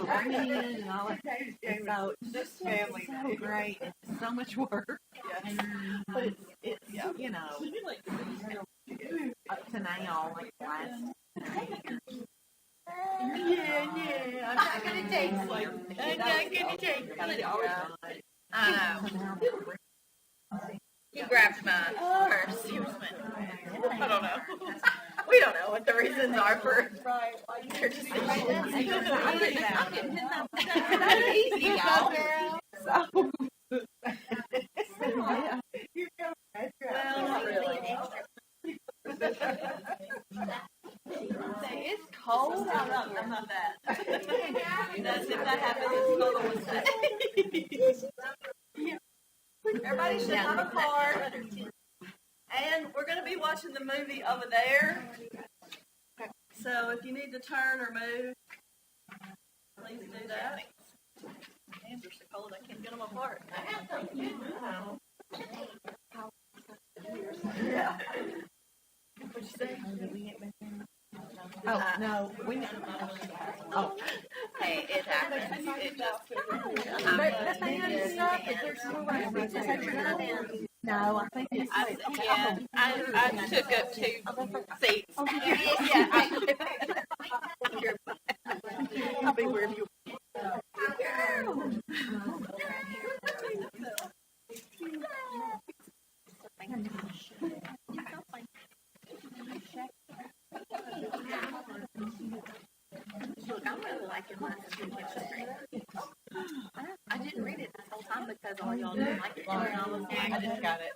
bringing it in and all that. And so it's just family so great. It's so much work. Yes. But it's you know, up to now, like last. Yeah. I'm not gonna take one. I'm not gonna take one. I know. He grabbed my purse. He was like, I don't know. We don't know what the reasons are for their decisions. I'm getting his out. Easy, y'all. So. Well, not really. It's cold. I'm not that. If that happens, it's cold on Wednesday. Everybody should have a card. And we're going to be watching the movie over there. So if you need to turn or move, please do that. My hands are so cold, I can't get them apart. Yeah. What'd you say? Oh, no. Oh. Hey, it happens. It just... No, I think it's I took up 2 seats. I'll be wherever you Look, I'm really liking my chemistry. I didn't read it this whole time because all y'all didn't like it. I just got it.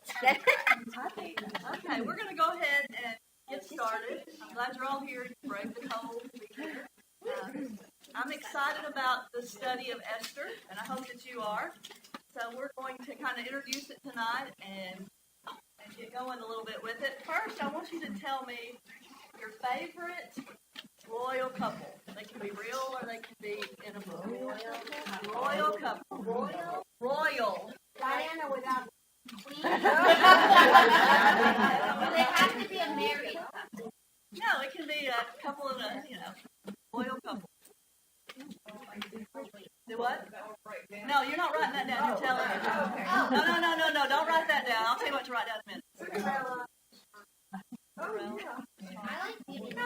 Okay, we're going to go ahead and get started. I'm glad you're all here. You braved the cold to be here. I'm excited about the study of Esther, and I hope that you are. So we're going to kind of introduce it tonight and get going a little bit with it. First, I want you to tell me your favorite royal couple. They can be real or they can be in a book. Royal couple. Royal. Diana without queen. They have to be a married couple. No, it can be a couple of royal couple. Do what? No, you're not writing that down. You're telling me. No. Don't write that down. I'll tell you what to write down in a minute. I like Beauty and the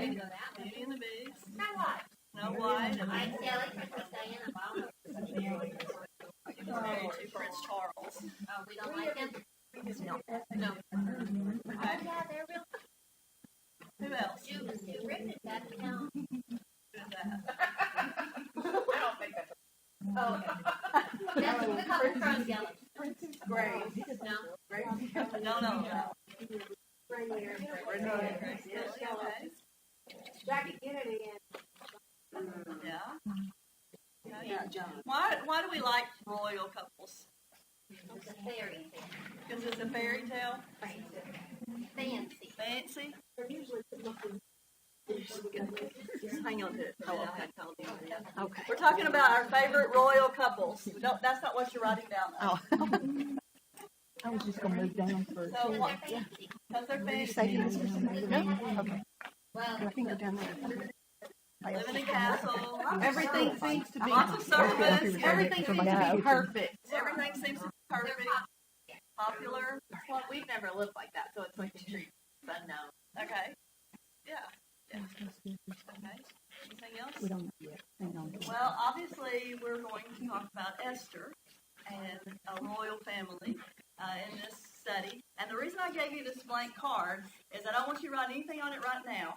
Beast. Beauty and the Beast. Snow White. Snow White. I like Princess Diana. Married to Prince Charles. Oh, we don't like him? No. Oh, yeah, they're real. Who else? You ripped it, that count. Who's that? I don't think that's Oh, that's the color from yellow. great. No. Rainier. Okay. Jackie Kennedy and Yeah. Why do we like royal couples? It's a fairy tale. Because it's a fairy tale? Fancy. Fancy? they're usually looking. Just hang on to it. Okay. We're talking about our favorite royal couples. That's not what you're writing down, though. Oh. I was just going to move down for So what? Fancy. Because they're Did you fancy. say this or something? No? Okay. Well, I think they're down there. Living in castle. Everything seems to be Lots of service. everything seems to be perfect. Everything seems to be perfect. Popular. Well, we've never lived like that, so it's like a treat. Unknown. Okay. Yeah. Okay. Anything else? We don't know yet. Hang on. Well, obviously, we're going to talk about Esther and a royal family in this study. And the reason I gave you this blank card is I don't want you to write anything on it right now,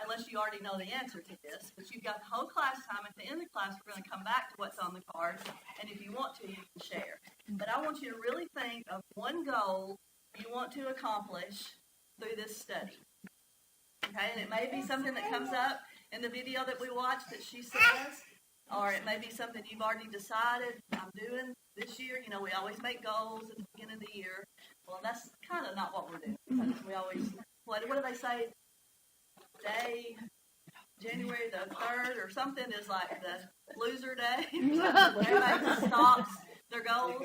unless you already know the answer to this. But you've got the whole class time. At the end of the class, we're going to come back to what's on the card. And if you want to, you can share. But I want you to really think of one goal you want to accomplish through this study. Okay, and it may be something that comes up in the video that we watched that she says, or it may be something you've already decided, I'm doing this year. You know, we always make goals at the beginning of the year. Well, that's kind of not what we're doing. Because we always, what do they say? January the 3rd or something is like the loser day. Everybody stops their goals.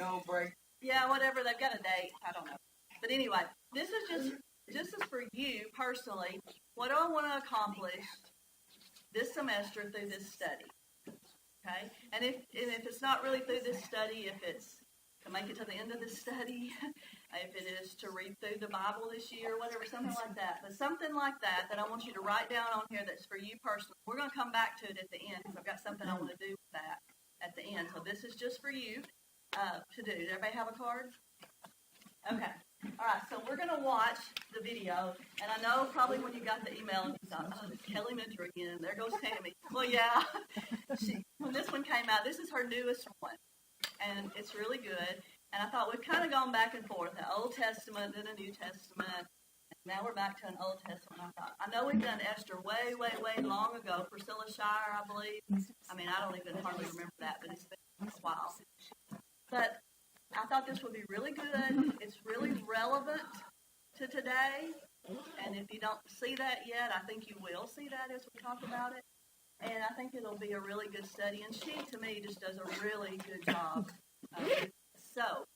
Yeah, whatever. They've got a date. I don't know. But anyway, this is just as for you personally, what do I want to accomplish this semester through this study? And if it's not really through this study, if it's to make it to the end of this study, if it is to read through the Bible this year, whatever, something like that. But something like that I want you to write down on here that's for you personally. We're going to come back to it at the end because I've got something I want to do with that at the end. So this is just for you to do. Does everybody have a card? Okay. All right, so we're going to watch the video, and I know probably when you got the email, you thought, oh, it's Kelly Minter again. There goes Tammy. Well, yeah. When this one came out, this is her newest one, and it's really good. And I thought we've kind of gone back and forth, the Old Testament, then the New Testament, and now we're back to an Old Testament. I know we've done Esther way, way, way long ago, Priscilla Shire, I believe. I mean, I don't even hardly remember that, but it's been a while. But I thought this would be really good. It's really relevant to today. And if you don't see that yet, I think you will see that as we talk about it. And I think it'll be a really good study. And she, to me, just does a really good job. So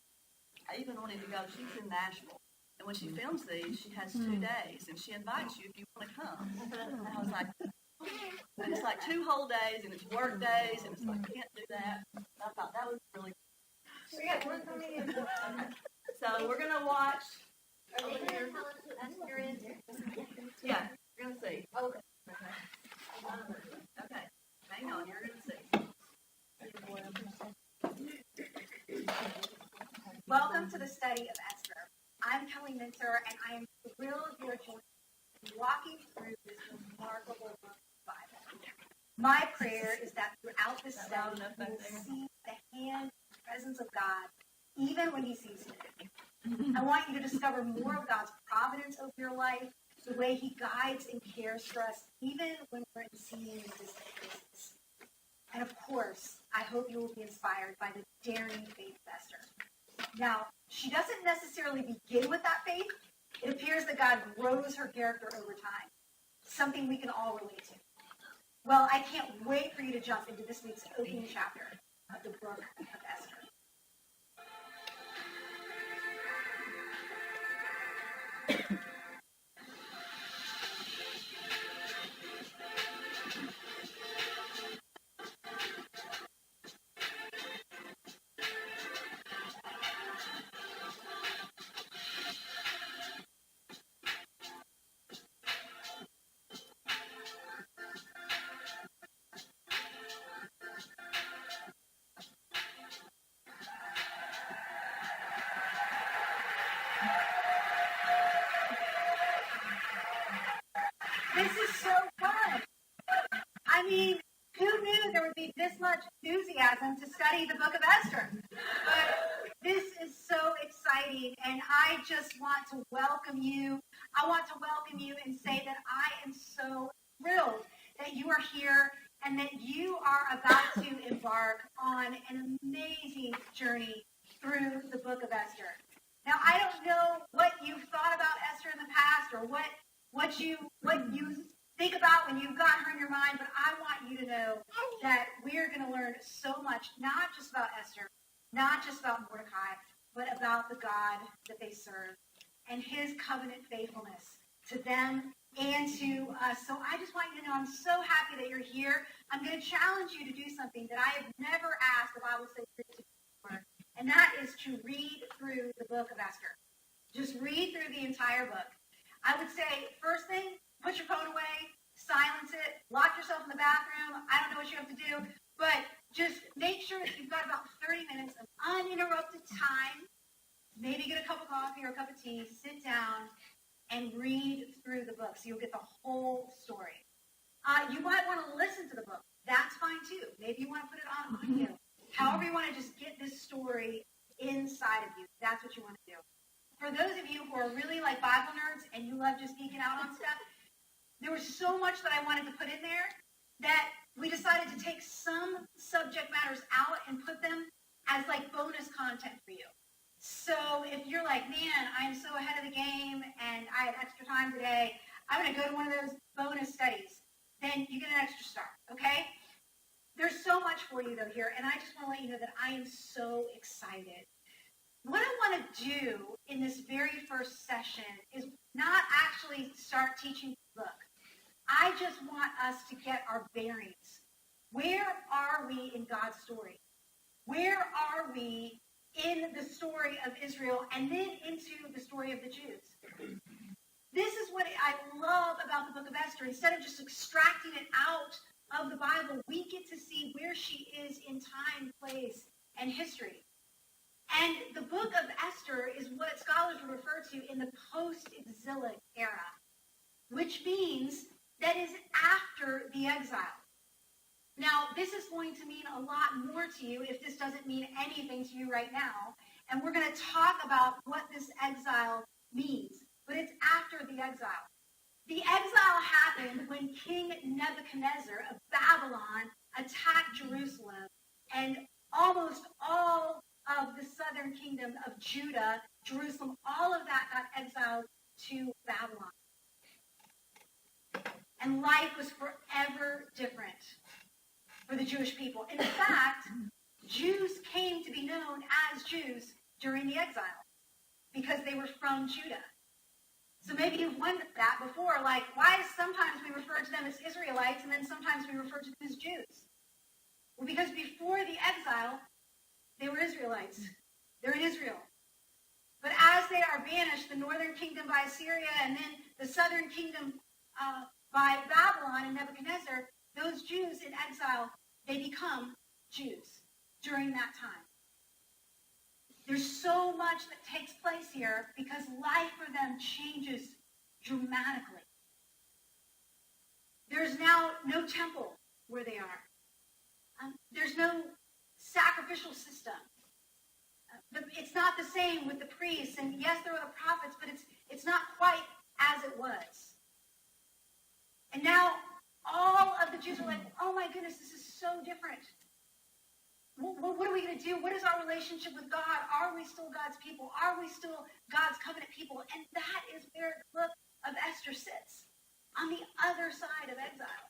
I even wanted to go. She's in Nashville. And when she films these, she has 2 days. And she invites you if you want to come. And I was like, and it's like 2 whole days, and it's work days, and it's like, I can't do that. And I thought that was really good. So we're going to watch. Are they going to tell us who Esther is? Yeah, you're going to see. Okay. Okay, hang on, you're going to see. Welcome to the study of Esther. I'm Kelly Minter, and I am thrilled you're joining me walking through this remarkable book of the Bible. My prayer is that throughout this study, you will see the hand and presence of God, even when He seems fit. I want you to discover more of God's providence over your life, the way He guides and cares for us, even when we're in seemingly distant places. And of course, I hope you will be inspired by the daring faith of Esther. Now, she doesn't necessarily begin with that faith. It appears that God grows her character over time, something we can all relate to. Well, I can't wait for you to jump into this week's opening chapter of the book of Esther. This is so fun. I mean, who knew there would be this much enthusiasm to study the book of Esther? But this is so exciting, and I just want to welcome you. I want to welcome you and say that I am so thrilled that you are here and that you are about to embark on an amazing journey through the book of Esther. Now, I don't know what you've thought about Esther in the past or what you think about when you've got her in your mind, but I want you to know that we are going to learn so much, not just about Esther, not just about Mordecai, but about the God that they serve and His covenant faithfulness to them and to us. So I just want you to know I'm so happy that you're here. I'm going to challenge you to do something that I have never asked the Bible study group to do before, and that is to read through the book of Esther. Just read through the entire book. I would say, first thing, put your phone away, silence it, lock yourself in the bathroom. I don't know what you have to do, but just make sure that you've got about 30 minutes of uninterrupted time. Maybe get a cup of coffee or a cup of tea, sit down, and read through the book so you'll get the whole story. You might want to listen to the book. That's fine, too. Maybe you want to put it on you. However you want to just get this story inside of you. That's what you want to do. For those of you who are really like Bible nerds and you love just geeking out on stuff, there was so much that I wanted to put in there that we decided to take some subject matters out and put them as like bonus content for you. So if you're like, man, I'm so ahead of the game and I have extra time today, I'm going to go to one of those bonus studies, then you get an extra star, okay? There's so much for you, though, here, and I just want to let you know that I am so excited. What I want to do in this very first session is not actually start teaching the book. I just want us to get our bearings. Where are we in God's God's story? Where are we in the story of Israel and then into the story of the Jews? This is what I love about the book of Esther. Instead of just extracting it out of the Bible, we get to see where she is in time, place, and history. And the book of Esther is what scholars would refer to in the post-exilic era, which means that is after the exile. Now, this is going to mean a lot more to you if this doesn't mean anything to you right now. And we're going to talk about what this exile means. But it's after the exile. The exile happened when King Nebuchadnezzar of Babylon attacked Jerusalem, and almost all of the southern kingdom of Judah, Jerusalem, all of that got exiled to Babylon. And life was forever different for the Jewish people. In fact, Jews came to be known as Jews during the exile because they were from Judah. So maybe you've wondered that before, like, why sometimes we refer to them as Israelites and then sometimes we refer to them as Jews? Well, because before the exile, they were Israelites. They're in Israel. But as they are banished, the northern kingdom by Assyria and then the southern kingdom by Babylon and Nebuchadnezzar, those Jews in exile, they become Jews during that time. There's so much that takes place here because life for them changes dramatically. There's now no temple where they are. There's no sacrificial system. It's not the same with the priests, and yes, there are the prophets, but it's not quite as it was. And now all of the Jews are like, oh my goodness, this is so different. What are we going to do? What is our relationship with God? Are we still God's people? Are we still God's covenant people? And that is where the book of Esther sits, on the other side of exile.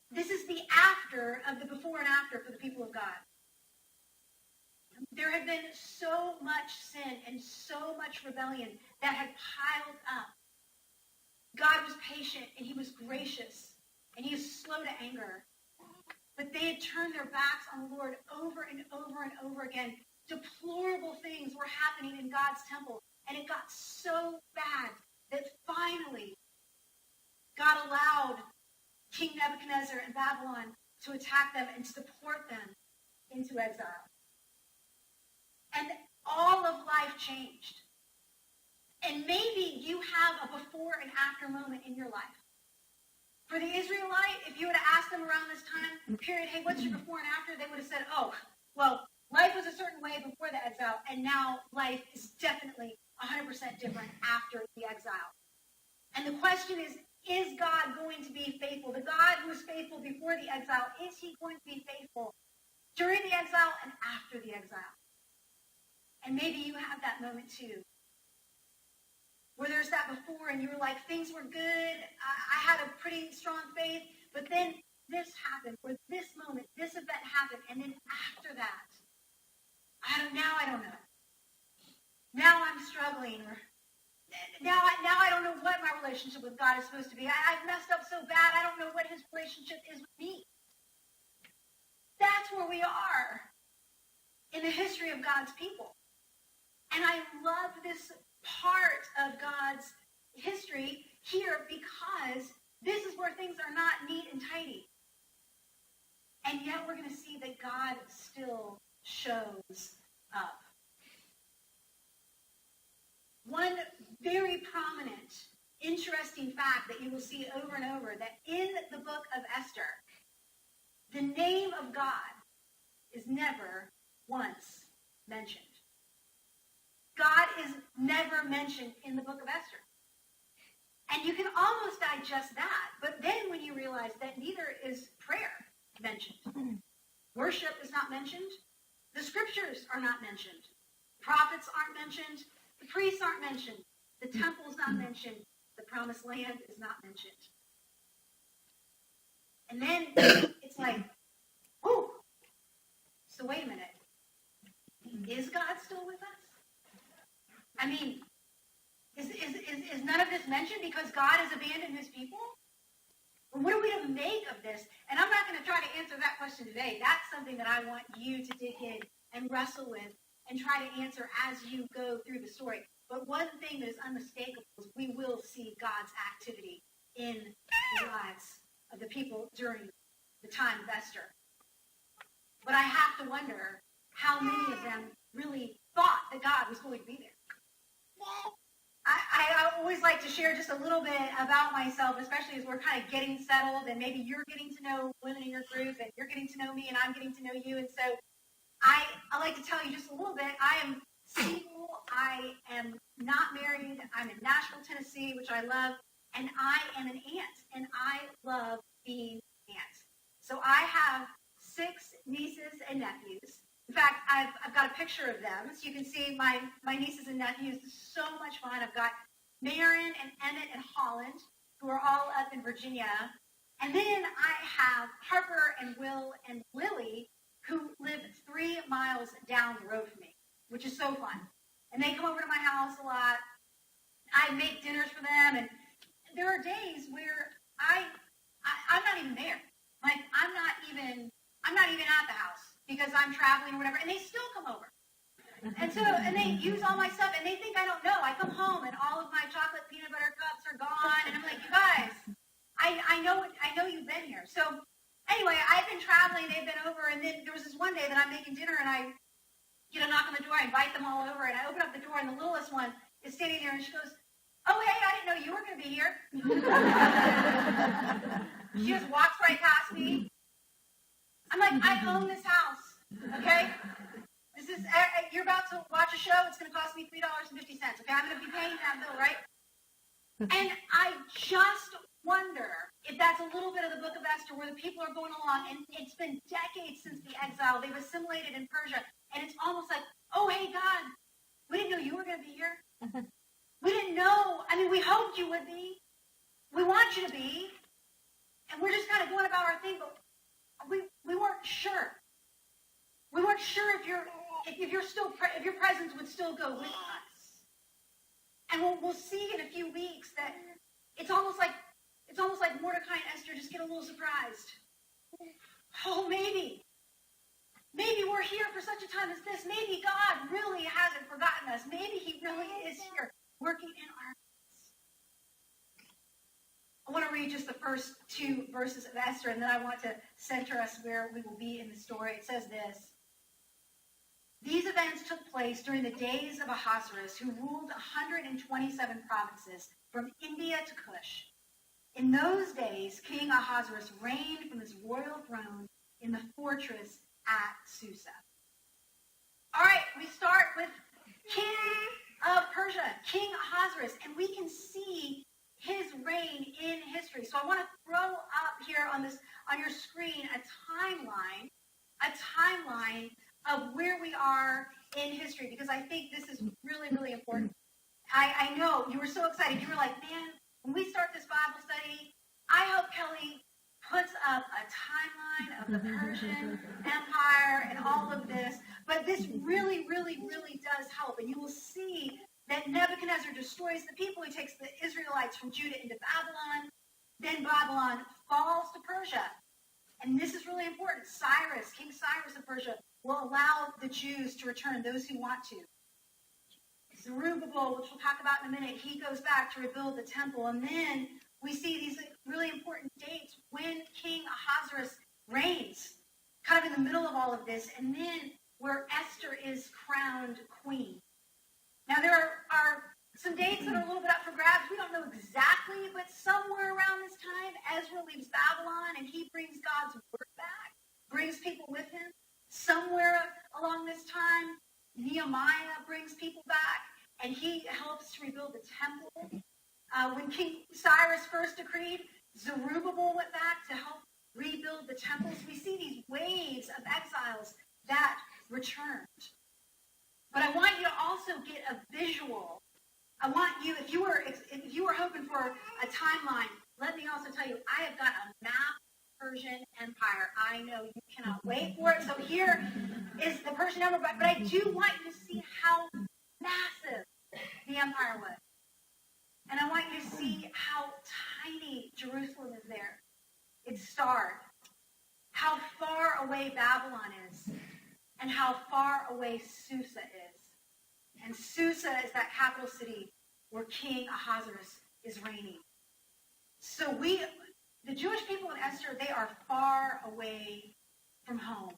This is the after of the before and after for the people of God. There had been so much sin and so much rebellion that had piled up. God was patient and he was gracious and he is slow to anger. But they had turned their backs on the Lord over and over and over again. Deplorable things were happening in God's temple. And it got so bad that finally God allowed King Nebuchadnezzar and Babylon to attack them and to deport them into exile. And all of life changed. And maybe you have a before and after moment in your life. For the Israelite, if you would have asked them around this time period, hey, what's your before and after? They would have said, oh, well, life was a certain way before the exile, and now life is definitely 100% different after the exile. And the question is God going to be faithful? The God who was faithful before the exile, is he going to be faithful during the exile and after the exile? And maybe you have that moment too, where there's that before and you were like, things were good, I had a pretty strong faith, but then this happened, or this moment, this event happened, and then after that, I don't know. Now I'm struggling, or now I don't know what my relationship with God is supposed to be. I've messed up so bad, I don't know what his relationship is with me. That's where we are in the history of God's people. And I love this part of God's history here because this is where things are not neat and tidy. And yet we're going to see that God still shows up. One very prominent, interesting fact that you will see over and over, that in the book of Esther, the name of God is never once mentioned. God is never mentioned in the book of Esther. And you can almost digest that, but then when you realize that neither is prayer mentioned. Worship is not mentioned. The scriptures are not mentioned. Prophets aren't mentioned. The priests aren't mentioned. The temple is not mentioned. The promised land is not mentioned. And then it's like, oh, so wait a minute. Is God still with us? I mean, is none of this mentioned because God has abandoned his people? What are we to make of this? And I'm not going to try to answer that question today. That's something that I want you to dig in and wrestle with and try to answer as you go through the story. But one thing that is unmistakable is we will see God's activity in the lives of the people during the time of Esther. But I have to wonder how many of them really thought that God was going to be there. I always like to share just a little bit about myself, especially as we're kind of getting settled and maybe you're getting to know women in your group and you're getting to know me and I'm getting to know you. And so I like to tell you just a little bit. I am single. I am not married. I'm in Nashville, Tennessee, which I love. And I am an aunt, and I love being an aunt. So I have 6 nieces and nephews. In fact, I've got a picture of them, so you can see my nieces and nephews. It's so much fun. I've got Marin and Emmett and Holland, who are all up in Virginia. And then I have Harper and Will and Lily, who live 3 miles down the road from me, which is so fun. And they come over to my house a lot. I make dinners for them, and there are days where I'm not even there. Like I'm not even at the house because I'm traveling or whatever, and they still come over. And they use all my stuff, and they think I don't know. I come home, and all of my chocolate peanut butter cups are gone, and I'm like, you guys, I know you've been here. So anyway, I've been traveling. They've been over, and then there was this one day that I'm making dinner, and I get a knock on the door. I invite them all over, and I open up the door, and the littlest one is standing there, and she goes, "Oh, hey, I didn't know you were going to be here." She just walks right past me. I'm like, I own this house, okay? You're about to watch a show. It's going to cost me $3.50, okay? I'm going to be paying that bill, right? And I just wonder if that's a little bit of the book of Esther where the people are going along, and it's been decades since the exile. They've assimilated in Persia, and it's almost like, oh, hey, God, we didn't know you were going to be here. We didn't know. I mean, we hoped you would be. We want you to be. And we're just kind of going about our thing, but we weren't sure. We weren't sure if your presence would still go with us. And we'll see in a few weeks that it's almost like Mordecai and Esther just get a little surprised. Oh, maybe we're here for such a time as this. Maybe God really hasn't forgotten us. Maybe he really is here working in our midst. I want to read just the first 2 verses of Esther, and then I want to center us where we will be in the story. It says this: "These events took place during the days of Ahasuerus, who ruled 127 provinces from India to Kush. In those days, King Ahasuerus reigned from his royal throne in the fortress at Susa." All right, we start with King of Persia, King Ahasuerus, and we can see his reign in history. So I want to throw up here on your screen a timeline of where we are in history, because I think this is really, really important. I know you were so excited. You were like, man, when we start this Bible study, I hope Kelly puts up a timeline of the Persian Empire and all of this. But this really, really, really does help. And you will see that Nebuchadnezzar destroys the people. He takes the Israelites from Judah into Babylon. Then Babylon falls to Persia. And this is really important. King Cyrus of Persia, will allow the Jews to return, those who want to. Zerubbabel, which we'll talk about in a minute, he goes back to rebuild the temple. And then we see these really important dates when King Ahasuerus reigns, kind of in the middle of all of this, and then where Esther is crowned queen. Now, there are some dates that are a little bit up for grabs. We don't know exactly, but somewhere around this time, Ezra leaves Babylon, and he brings God's word back, brings people with him. Somewhere along this time, Nehemiah brings people back, and he helps to rebuild the temple. When King Cyrus first decreed, Zerubbabel went back to help rebuild the temples. We see these waves of exiles that returned. But I want you to also get a visual. I want you, if you were hoping for a timeline, let me also tell you, I have got a map of the Persian Empire. I know you cannot wait for it. So here is the Persian Empire, but I do want you to see how massive the empire was. And I want you to see how tiny Jerusalem is there. it starred, how far away Babylon is and how far away Susa is. And Susa is that capital city where King Ahasuerus is reigning. So the Jewish people in Esther, they are far away from home.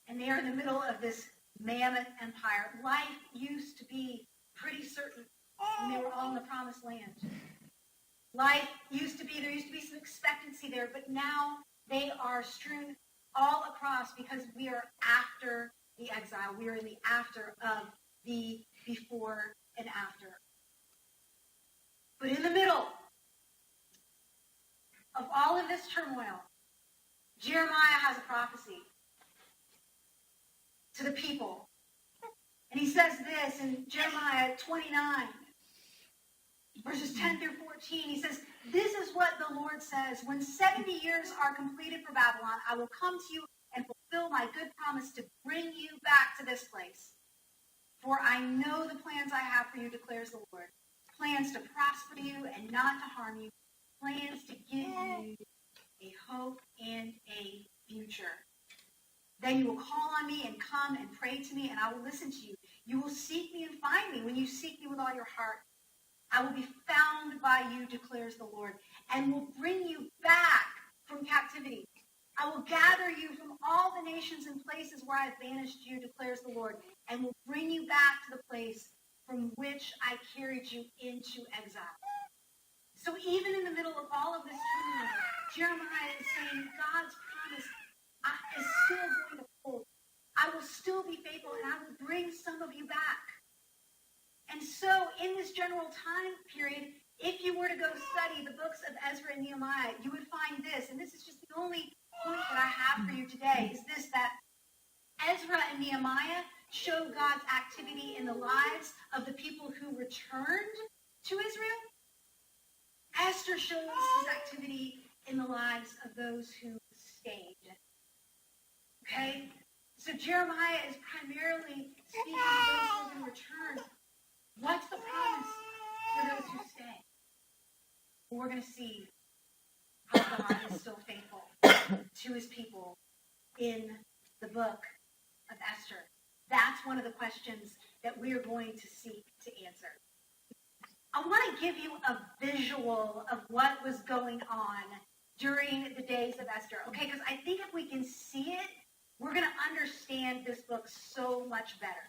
And they are in the middle of this mammoth empire. Life used to be pretty certain when they were all in the promised land. Life there used to be some expectancy there, but now they are strewn all across because we are after the exile. We are in the after of the before and after. But in the middle of all of this turmoil, Jeremiah has a prophecy to the people. And he says this in Jeremiah 29, verses 10 through 14. He says, "This is what the Lord says. When 70 years are completed for Babylon, I will come to you and fulfill my good promise to bring you back to this place. For I know the plans I have for you, declares the Lord. Plans to prosper you and not to harm you. Plans to give you a hope and a future. Then you will call on me and come and pray to me, and I will listen to you. You will seek me and find me when you seek me with all your heart. I will be found by you, declares the Lord, and will bring you back from captivity. I will gather you from all the nations and places where I have banished you, declares the Lord, and will bring you back to the place from which I carried you into exile." So even in the middle of all of this turmoil, Jeremiah is saying God's promise is still going to hold. I will still be faithful, and I will bring some of you back. And so in this general time period, if you were to go study the books of Ezra and Nehemiah, you would find this, and this is just the only point that I have for you today, is this, that Ezra and Nehemiah show God's activity in the lives of the people who returned to Israel. Esther shows his activity in the lives of those who stayed. Okay? So Jeremiah is primarily speaking to those who return. What's the promise for those who stay? Well, we're going to see how God is still faithful to his people in the book of Esther. That's one of the questions that we're going to seek to answer. I want to give you a visual of what was going on during the days of Esther, okay? Because I think if we can see it, we're going to understand this book so much better.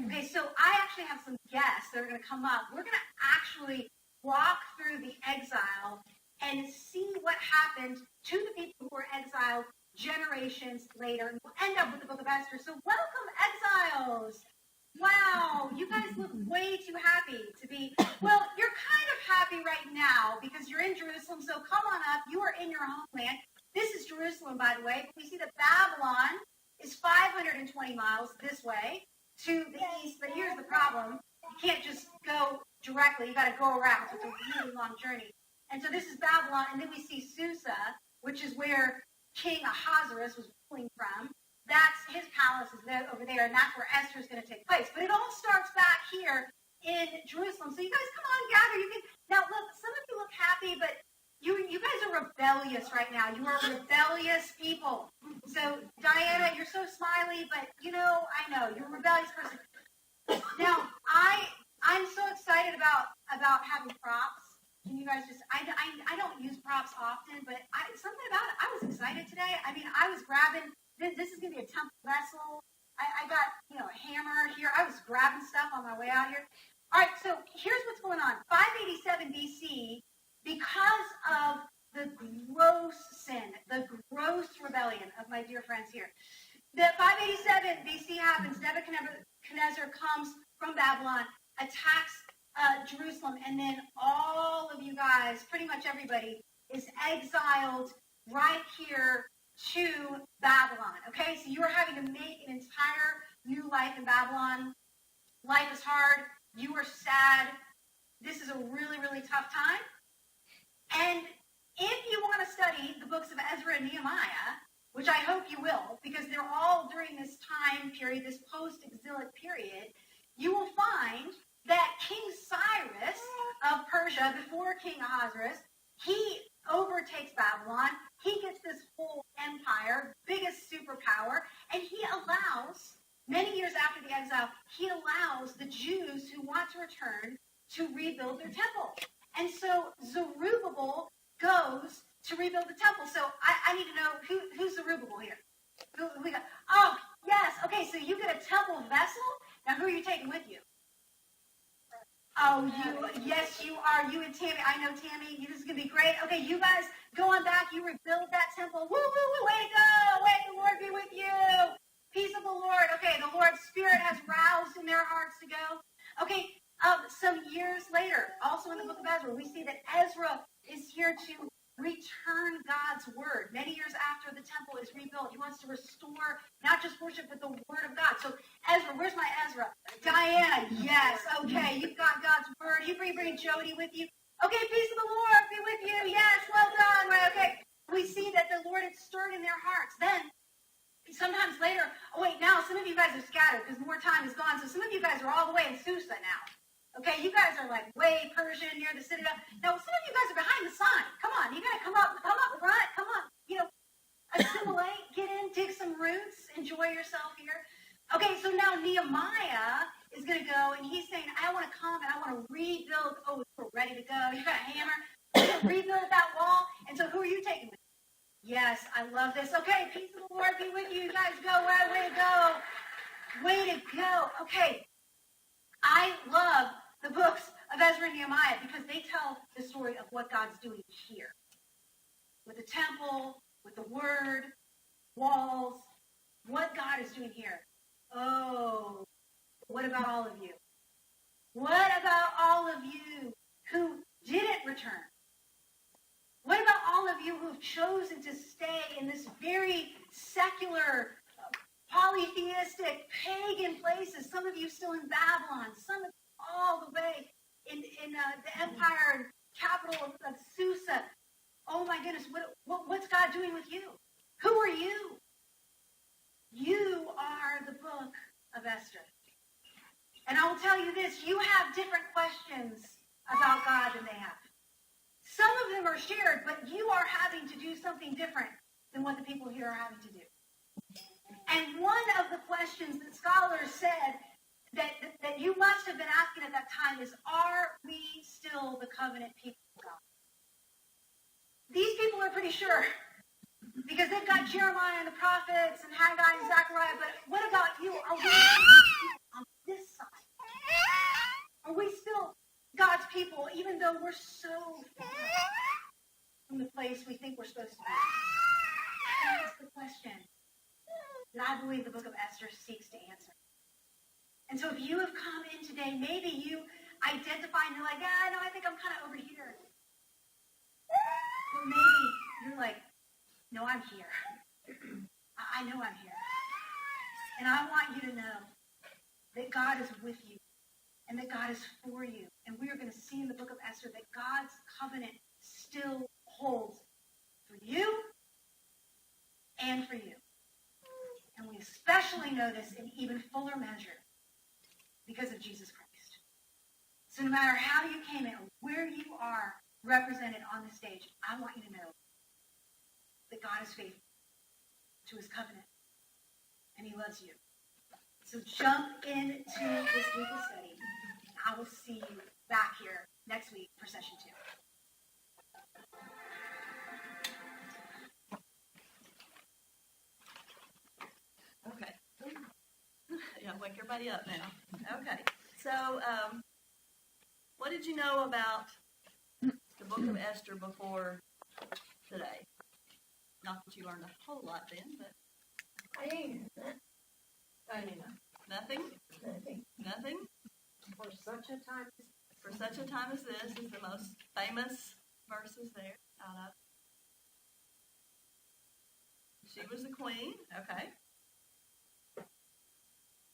Okay, so I actually have some guests that are going to come up. We're going to actually walk through the exile and see what happened to the people who were exiled generations later. And we'll end up with the book of Esther. So welcome, exiles. Wow, you guys look way too happy to be, well, you're kind of happy right now because you're in Jerusalem, so come on up. You are in your homeland. This is Jerusalem, by the way. But we see that Babylon is 520 miles this way to the east, but here's the problem. You can't just go directly. You got to go around, so it's a really long journey. And so this is Babylon, and then we see Susa, which is where King Ahasuerus was ruling from. That's his palace is over there, and that's where Esther is going to take place. But it all starts back here in Jerusalem. So you guys, come on, gather. You can now look. Some of you look happy, but you guys are rebellious right now. You are rebellious people. So Diana, you're so smiley, but I know you're a rebellious person. Now I'm so excited about having props. Can you guys just? I don't use props often, but something about it. I was excited today. I mean, I was grabbing. This is going to be a temple vessel. I got, a hammer here. I was grabbing stuff on my way out here. All right, so here's what's going on. 587 BC, because of the gross sin, the gross rebellion of my dear friends here. The 587 BC happens. Nebuchadnezzar comes from Babylon, attacks Jerusalem, and then all of you guys, pretty much everybody, is exiled right here to Babylon. Okay, so you are having to make an entire new life in Babylon. Life is hard. You are sad. This is a really, really tough time. And if you want to study the books of Ezra and Nehemiah, which I hope you will, because they're all during this time period, this post-exilic period, you will find that King Cyrus of Persia, before King Ahasuerus, he overtakes Babylon. He gets this whole empire, biggest superpower, and he allows, many years after the exile, he allows the Jews who want to return to rebuild their temple. And so Zerubbabel goes to rebuild the temple. So I need to know who's Zerubbabel here. Who we got? Oh, yes. Okay, so you get a temple vessel. Now, who are you taking with you? Oh, yes, you are. You and Tammy. I know Tammy. This is going to be great. Okay, you guys go on back. You rebuild that temple. Woo, woo, woo. Way to go. Way the Lord be with you. Peace of the Lord. Okay, the Lord's Spirit has roused in their hearts to go. Okay, some years later, also in the book of Ezra, we see that Ezra is here to return God's word. Many years after the temple is rebuilt, he wants to restore not just worship, but the word of God. So Ezra, where's my Ezra? Diana, yes. Okay, you've got God's word. You bring Jody with you. Okay, peace of the Lord be with you. Yes, well done. Right, okay. We see that the Lord had stirred in their hearts. Then, sometimes later, oh wait, now some of you guys are scattered because more time is gone. So some of you guys are all the way in Susa now. Okay, you guys are like way Persian near the citadel. Now, some of you guys are behind the sign. Come on, you got to come up front. Come on, assimilate, get in, dig some roots, enjoy yourself here. Okay, so now Nehemiah is going to go, and he's saying, I want to come and I want to rebuild. Oh, we're ready to go. You got a hammer. We're going to rebuild that wall. And so who are you taking with you? Yes, I love this. Okay, peace of the Lord be with you. You guys go. Way to go. Way to go. Okay, I love the books of Ezra and Nehemiah because they tell the story of what God's doing here. With the temple, with the word, walls, what God is doing here. Oh, what about all of you? What about all of you who didn't return? What about all of you who have chosen to stay in this very secular, polytheistic, pagan places? Some of you still in Babylon, some of you all the way in the empire and capital of Susa. Oh my goodness, what's God doing with you? Who are you? You are the book of Esther. And I will tell you this, you have different questions about God than they have. Some of them are shared, but you are having to do something different than what the people here are having to do. And one of the questions that scholars said that you must have been asking at that time is, are we still the covenant people of God? These people are pretty sure because they've got Jeremiah and the prophets and Haggai and Zechariah, but what about you? Are we on this side? Are we still God's people even though we're so far from the place we think we're supposed to be? That's the question that I believe the book of Esther seeks to answer. And so if you have come in today, maybe you identify and you're like, no, I think I'm kind of over here. Or maybe you're like, no, I'm here. I know I'm here. And I want you to know that God is with you and that God is for you. And we are going to see in the book of Esther that God's covenant still holds for you and for you. And we especially know this in even fuller measure because of Jesus Christ. So no matter how you came in or where you are represented on the stage, I want you to know that God is faithful to his covenant and he loves you. So jump into this week of study. I will see you back here next week for session 2. Okay. Yeah, wake everybody up now. Okay. So, what did you know about the book of Esther before today? Not that you learned a whole lot then, but nothing? Nothing? For such a time For such a time as this is the most famous verses there out of. She was the queen. Okay.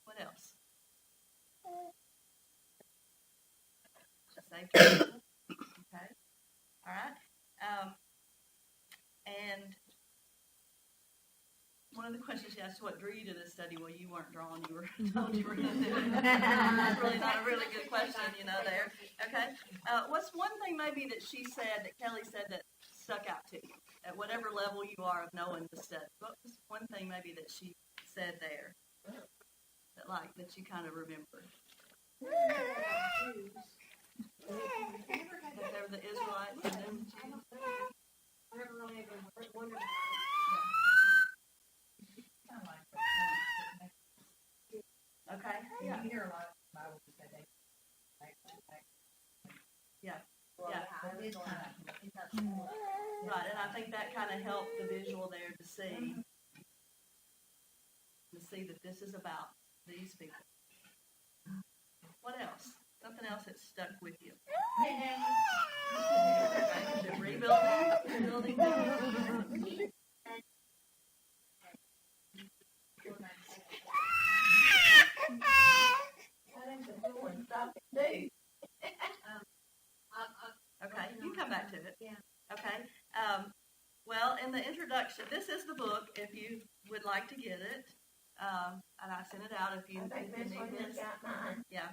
What else? She saved people. Okay. All right. And one of the questions she asked, what drew you to this study? Well, you weren't drawn. You were told you were going to do it. That's really not a really good question, there. Okay. What's one thing maybe that she said, that Kelly said, that stuck out to you at whatever level you are of knowing the study? What was one thing maybe that she said there that you kind of remember? That they were the Israelites and then Jesus? I never really even wondered about Okay. it. You hear a lot of Bible say they Yeah. Well, Yeah. it is kind of, it does. Right, and I think that kind of helped the visual there to see that this is about these people. What else? Something else that stuck with you. Okay, is it rebuilding? Building? Okay, you can come back to it. Yeah. Okay. Well, in the introduction, this is the book if you would like to get it. And I sent it out if you need this. Yeah.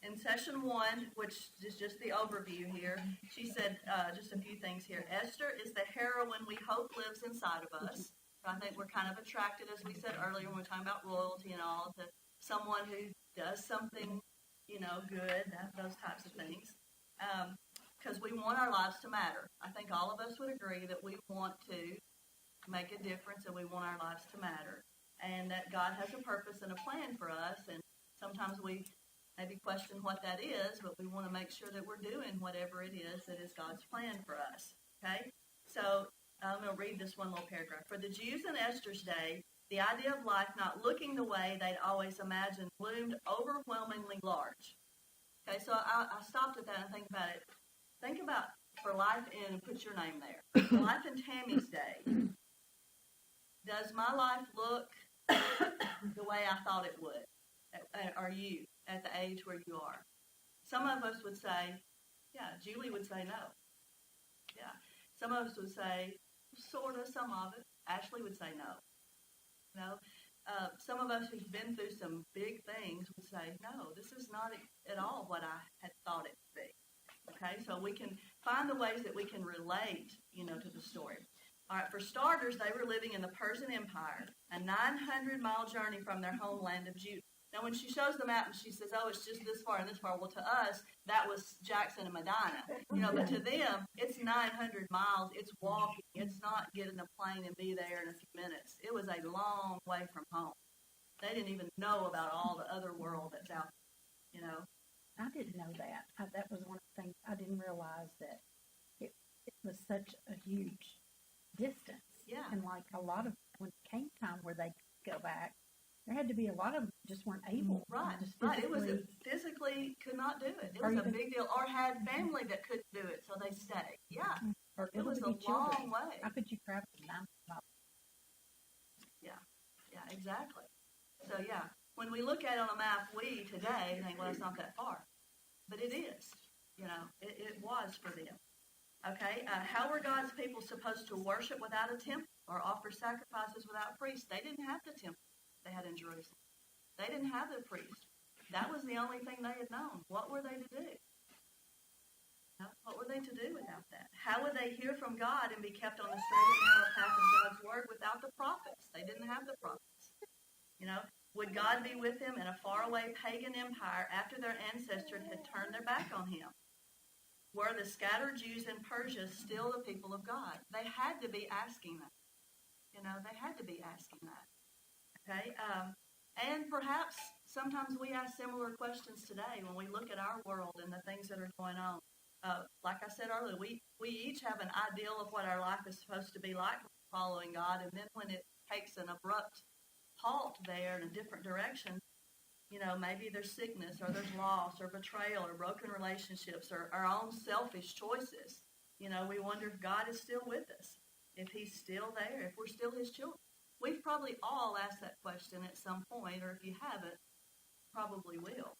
In session 1, which is just the overview here, she said just a few things here. Esther is the heroine we hope lives inside of us. So I think we're kind of attracted, as we said earlier when we were talking about royalty and all, to someone who does something, good, those types of things. Because we want our lives to matter. I think all of us would agree that we want to make a difference and we want our lives to matter. And that God has a purpose and a plan for us. And sometimes we maybe question what that is, but we want to make sure that we're doing whatever it is that is God's plan for us. Okay? So I'm going to read this one little paragraph. For the Jews in Esther's day, the idea of life not looking the way they'd always imagined loomed overwhelmingly large. Okay, so I stopped at that and think about it. Think about for life in, and put your name there. For life in Tammy's day, does my life look the way I thought it would? Are you at the age where you are? Some of us would say, yeah. Julie would say no. Yeah. Some of us would say, sort of, some of it. Ashley would say no. Some of us who've been through some big things would say, no, this is not at all what I had thought it would be. Okay, so we can find the ways that we can relate, to the story. All right, for starters, they were living in the Persian Empire, a 900-mile journey from their homeland of Judah. Now, when she shows the map and she says, oh, it's just this far and this far, well, to us, that was Jackson and Medina. But to them, it's 900 miles. It's walking. It's not getting a plane and be there in a few minutes. It was a long way from home. They didn't even know about all the other world that's out there, I didn't know that. That was one of the things I didn't realize, that it was such a huge distance. Yeah. And like a lot of, when it came time where they could go back, there had to be a lot of them just weren't able. Right. Just Right. It was physically could not do it. It was a big deal. Or had family that couldn't do it, so they stayed. Yeah. Or it was a long way. How could you travel 9 miles? Yeah, exactly. So, yeah, when we look at it on a map, we today think, well, it's not that far. But it is. It was for them. Okay, how were God's people supposed to worship without a temple or offer sacrifices without priests? They didn't have the temple they had in Jerusalem. They didn't have the priest. That was the only thing they had known. What were they to do? What were they to do without that? How would they hear from God and be kept on the straight and narrow path of God's word without the prophets? They didn't have the prophets. Would God be with them in a faraway pagan empire after their ancestors had turned their back on him? Were the scattered Jews in Persia still the people of God? They had to be asking that. They had to be asking that. Okay? And perhaps sometimes we ask similar questions today when we look at our world and the things that are going on. Like I said earlier, we each have an ideal of what our life is supposed to be like following God, and then when it takes an abrupt halt there in a different direction, maybe there's sickness or there's loss or betrayal or broken relationships or our own selfish choices. We wonder if God is still with us, if he's still there, if we're still his children. We've probably all asked that question at some point, or if you haven't, probably will.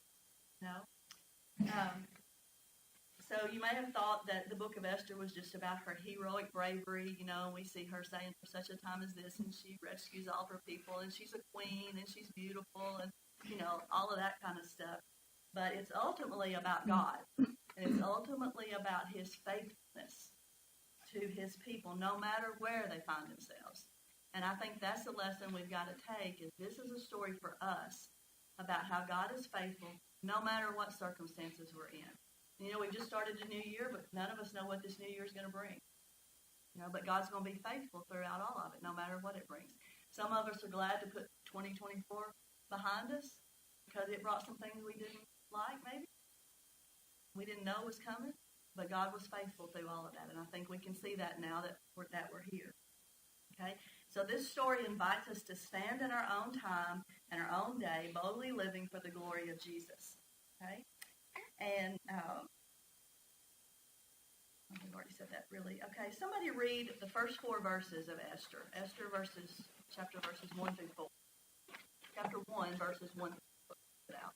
So you may have thought that the book of Esther was just about her heroic bravery, and we see her saying, for such a time as this, and she rescues all of her people, and she's a queen, and she's beautiful, and, all of that kind of stuff. But it's ultimately about God, and it's ultimately about his faithfulness. to his people, no matter where they find themselves. And I think that's the lesson we've got to take, is this is a story for us about how God is faithful no matter what circumstances we're in. You know, we just started a new year, but none of us know what this new year is going to bring. You know, but God's going to be faithful throughout all of it, no matter what it brings. Some of us are glad to put 2024 behind us because it brought some things we didn't like, maybe. We didn't know was coming, but God was faithful through all of that. And I think we can see that now that we're here. Okay? So this story invites us to stand in our own time and our own day, boldly living for the glory of Jesus. Okay? And I've already said that, really. Okay, somebody read the first 4 verses of Esther. Esther chapter verses 1 through 4. Chapter 1, verses 1 through 4. Out.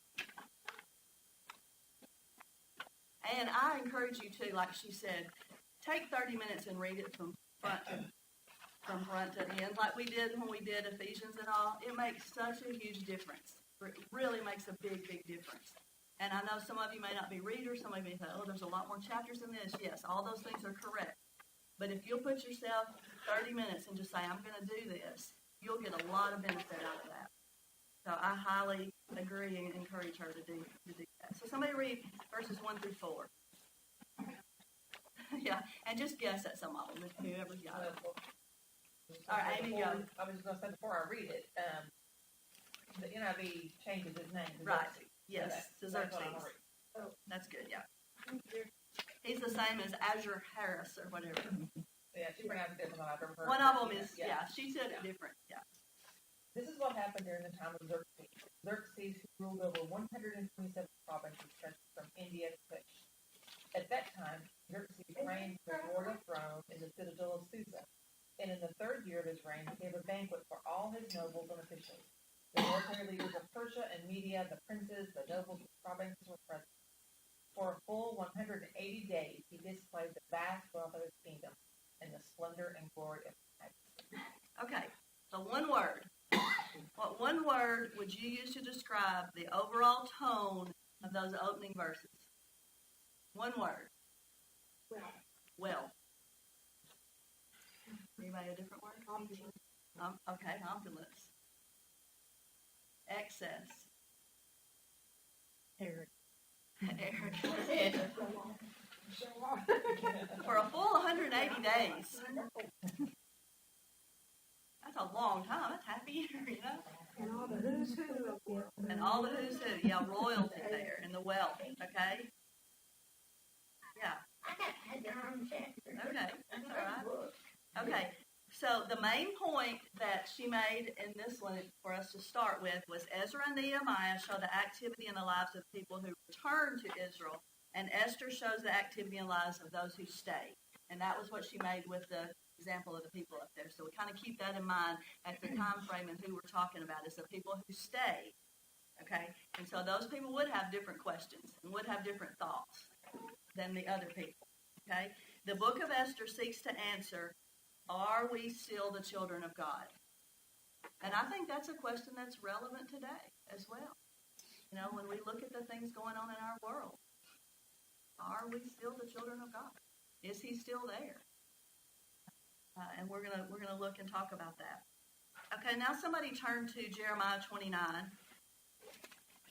And I encourage you to, like she said, take 30 minutes and read it from front to end, like we did when we did Ephesians and all. It makes such a huge difference. It really makes a big, big difference. And I know some of you may not be readers. Some of you may say, oh, there's a lot more chapters in this. Yes, all those things are correct. But if you'll put yourself 30 minutes and just say, I'm going to do this, you'll get a lot of benefit out of that. So I highly agree and encourage her to do that. So somebody read verses 1 through 4. Yeah, and just guess at some of them, whoever's got it. All right, Amy, go. I was just going to say, before I read it, the NIV changes his name to Right. Xerxes. Yes, So that's what I'm Xerxes. gonna read. That's good, yeah. He's the same as Azure Harris or whatever. Yeah, she pronounced it different than I've ever heard. One of them is, yeah, she said it different, yeah. This is what happened during the time of Xerxes. Xerxes, who ruled over 127 provinces stretched from India to Kush. At that time, Xerxes reigned from the royal throne in the citadel of Susa. And in the 3rd year of his reign, he gave a banquet for all his nobles and officials. The military leaders of Persia and Media, the princes, the nobles of the provinces were present. For a full 180 days, he displayed the vast wealth of his kingdom and the splendor and glory of his majesty. Okay, so one word. What one word would you use to describe the overall tone of those opening verses? One word. Well. Anybody a different word? Okay, opulence. Excess. Eric. Arrogance. For a full 180 days. That's a long time. That's half a year, you know? And all the who's who. And all the who's who. Yeah, royalty there and the wealth, okay? Yeah. Okay, that's all right. Okay, so the main point that she made in this one for us to start with was Ezra and Nehemiah show the activity in the lives of people who return to Israel, and Esther shows the activity in the lives of those who stay. And that was what she made with the example of the people up there. So we kind of keep that in mind at the time frame and who we're talking about is the people who stay. Okay? And so those people would have different questions and would have different thoughts than the other people. Okay? The book of Esther seeks to answer, are we still the children of God? And I think that's a question that's relevant today as well. You know, when we look at the things going on in our world, are we still the children of God? Is he still there? And we're gonna look and talk about that. Okay, now somebody turn to Jeremiah 29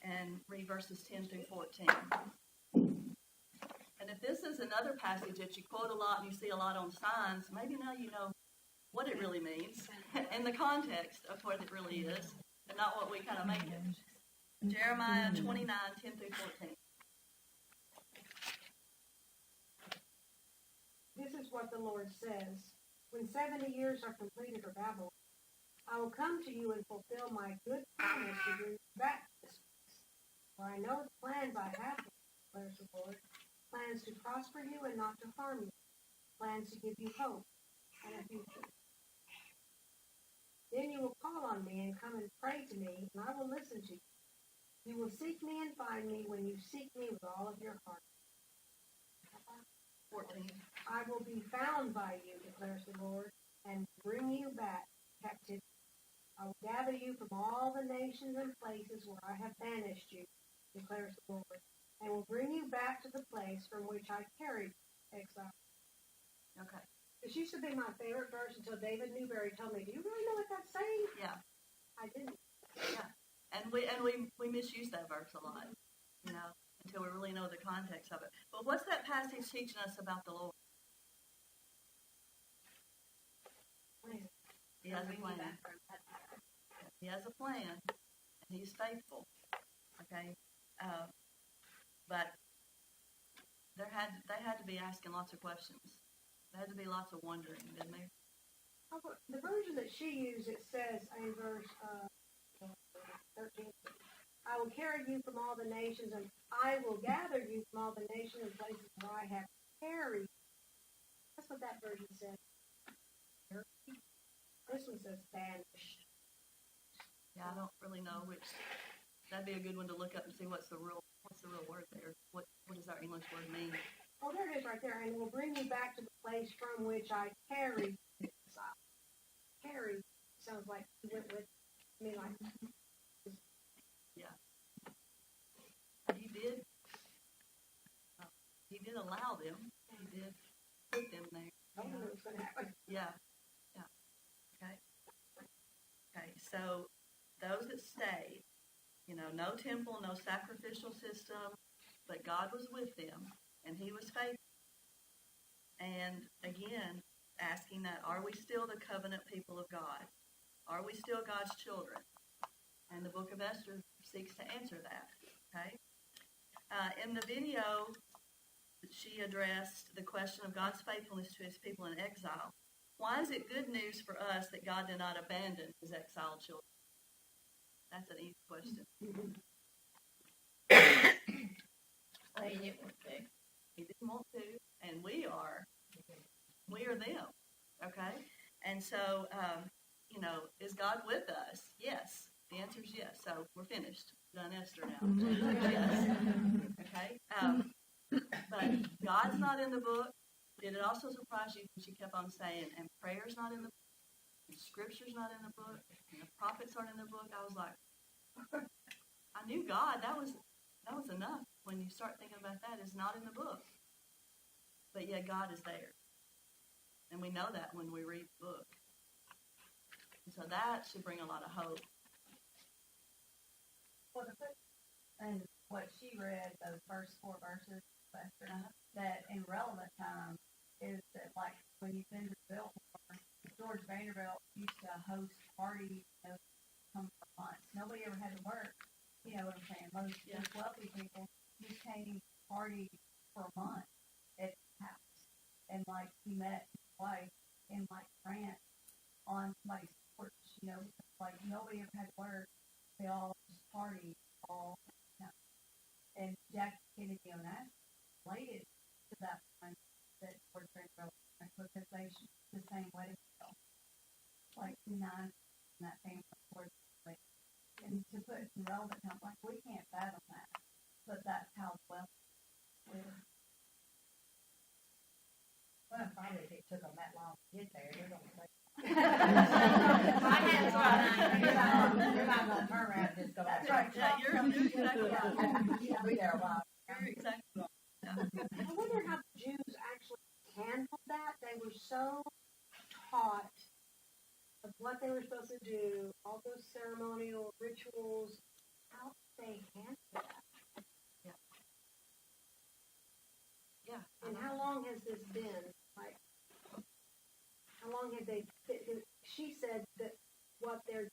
and read verses 10 through 14. And if this is another passage that you quote a lot and you see a lot on signs, maybe now you know what it really means in the context of what it really is, and not what we kind of make it. Jeremiah 29, 10 through 14. This is what the Lord says. When 70 years are completed for Babylon, I will come to you and fulfill my good promise to bring you back to this place. For I know the plans I have for you, declares the Lord, plans to prosper you and not to harm you, plans to give you hope and a future. Then you will call on me and come and pray to me, and I will listen to you. You will seek me and find me when you seek me with all of your heart. 14. I will be found by you, declares the Lord, and bring you back to captivity. I will gather you from all the nations and places where I have banished you, declares the Lord, and will bring you back to the place from which I carried exile. Okay. This used to be my favorite verse until David Newberry told me, do you really know what that's saying? Yeah. I didn't. And we misuse that verse a lot, you know, until we really know the context of it. But what's that passage teaching us about the Lord? He has a plan. He has a plan, and He's faithful. Okay, but they had to be asking lots of questions. There had to be lots of wondering, didn't they? The version that she used, it says in verse 13, I will carry you from all the nations, and I will gather you from all the nations and places where I have carried. That's what that version says. This one says banished. Yeah, I don't really know which. That'd be a good one to look up and see what's the real word there. What does our English word mean? Oh, there it is right there. And will bring you back to the place from which I carried you in exile. Carried sounds like he went with me, like He did. He did allow them. He did put them there. I don't know what's going to happen. Yeah. Okay. Okay. So those that stayed, you know, no temple, no sacrificial system, but God was with them, and He was faithful. And again, asking that, are we still the covenant people of God? Are we still God's children? And the book of Esther seeks to answer that. Okay. In the video, she addressed the question of God's faithfulness to His people in exile. Why is it good news for us that God did not abandon His exiled children? That's an easy question. He didn't want to, and we are them. Okay? And so, you know, is God with us? Yes. The answer is yes. So we're finished. Done Esther now. Yes. Okay? But God's not in the book. Did it also surprise you when she kept on saying, and prayer's not in the book, and scripture's not in the book, and the prophets aren't in the book? I was like, I knew God. That was enough. When you start thinking about that, it's not in the book. But yet God is there. And we know that when we read the book. And so that should bring a lot of hope. Well, and what she read, those first 4 verses, Esther, that in relevant time is that, like, when you've been to Biltmore, George Vanderbilt used to host parties, you know, come for months. Nobody ever had to work. You know what I'm saying? Most wealthy people just came to party for a month at his house. And, like, he met his wife in, like, France on somebody's porch, you know, like, nobody ever had to work. They all just party all the time. And Jackie Kennedy Onassis related to that time that George Vanderbilt, because they the same wedding bill. Like, 9 in that family for the and to put some relevant time, like, we can't fathom that. But that's how well live. Well, finally, if it took them that long to get there, they're going to say. My hand's right. You're not going to turn around and just go. That's right. Yeah, you're exactly right. You'll be there a while. You're exactly right. I wonder how the Jews actually handled that. They were so taught of what they were supposed to do, all those ceremonial rituals. How did they handle that? Yeah. And how long has this been? Like, how long had they? She said that what their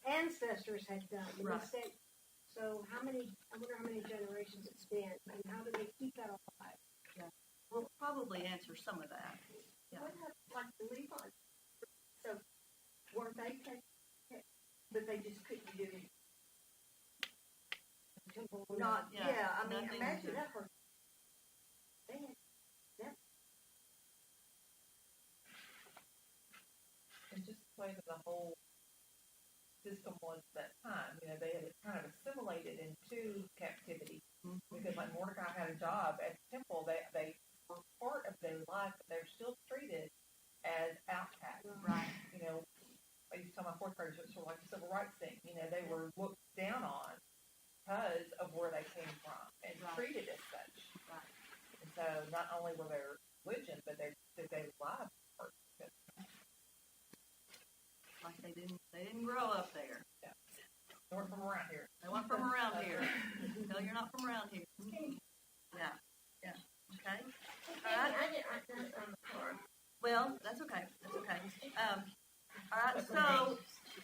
ancestors had done. The Right. mistake. So how many? I wonder how many generations it's been, and how do they keep that alive? We'll probably answer some of that. Yeah. What happened, like the Levites? So weren't they taken? But they just couldn't do it. Temple. Not, Yeah, I mean, nothing imagine to- that hurt. They had, And just the way that the whole system was at that time, you know, they had kind of assimilated into captivity. Because like Mordecai had a job at the temple, they were part of their life, but they're still treated as outcasts. Right. You know, I used to tell my 4th graders, it's sort of like the civil rights thing. You know, they were looked down on because of where they came from and Right. treated as such. Right. And so not only were their religion, but their lives were like they didn't grow up there. They weren't from around here. They weren't from around here. No, you're not from around here. Yeah, yeah, okay. All right. I didn't write this on the card. Well, that's okay. That's okay. All right. So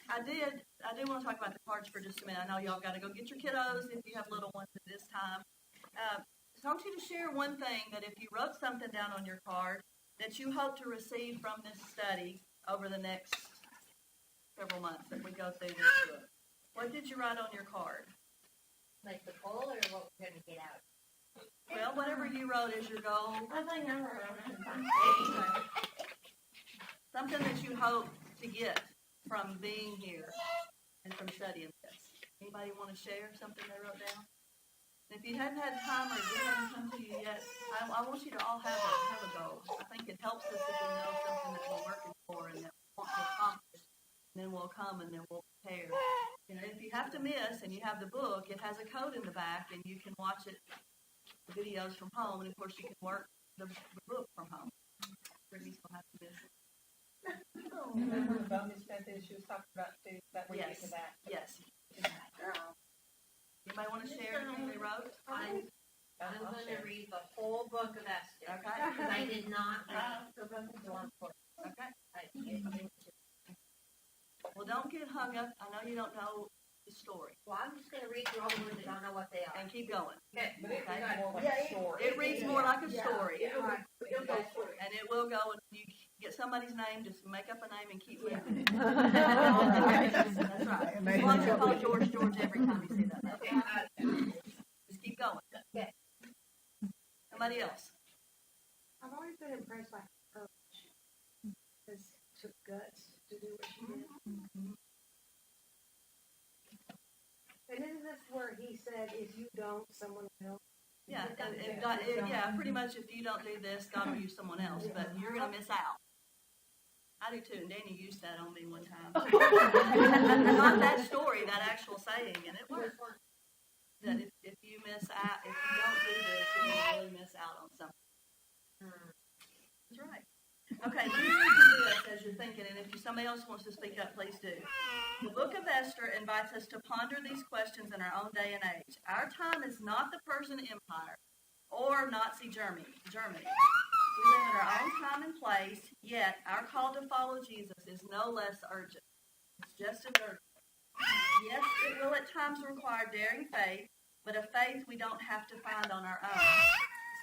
I do want to talk about the cards for just a minute. I know y'all got to go get your kiddos if you have little ones at this time. So I want you to share one thing that if you wrote something down on your card that you hope to receive from this study over the next several months that we go through this book. What did you write on your card? Like the goal or what we're gonna get out? Well, whatever you wrote as your goal. I think I wrote on Something that you hope to get from being here and from studying this. Anybody want to share something they wrote down? If you hadn't had time or it hasn't come to you yet, I want you to all have a goal. I think it helps us if we know something that we're working for and that we want to accomplish. And then we'll come and then we'll prepare. You know, if you have to miss and you have the book, it has a code in the back and you can watch it, the videos from home, and of course you can work the book from home. Brittany's gonna have to miss it. Remember the bonus method she was talking about too? That we get to that. Yes. Anybody want to share anything they wrote? I'm I'll gonna share. read the whole book of Esther. Okay. Because I did not read the book of John. Okay. Well, Well, don't get hung up. I know you don't know the story. I'm just gonna read through all the ones that I don't know what they are. And keep going. But it reads Okay. more like a story. It reads more like a story. It'll go through. And it will go, if you get somebody's name, just make up a name and keep moving. Right. That's right. You want to call George every time you see that name. Just keep going. Okay. Somebody else. I've always been impressed by her courage. Because it took guts to do what she did. And isn't this where he said, if you don't, someone will? Yeah, yeah, pretty much if you don't do this, God will use someone else, but you're going to miss out. I do too, and Danny used that on me one time. Not that story, that actual saying, and it worked. That if you miss out, if you don't do this, you're going to really miss out on something. That's right. Okay, listen to this as you're thinking, and if somebody else wants to speak up, please do. The book of Esther invites us to ponder these questions in our own day and age. Our time is not the Persian Empire or Nazi Germany. We live in our own time and place, yet our call to follow Jesus is no less urgent. It's just as urgent. Yes, it will at times require daring faith, but a faith we don't have to find on our own.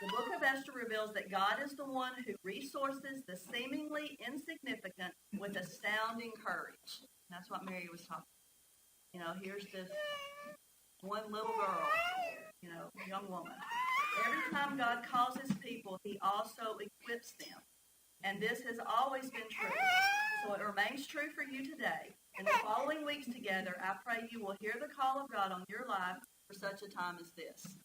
The book of Esther reveals that God is the one who resources the seemingly insignificant with astounding courage. That's what Mary was talking about. You know, here's this one little girl, you know, young woman. Every time God calls his people, he also equips them. And this has always been true. So it remains true for you today. In the following weeks together, I pray you will hear the call of God on your life for such a time as this.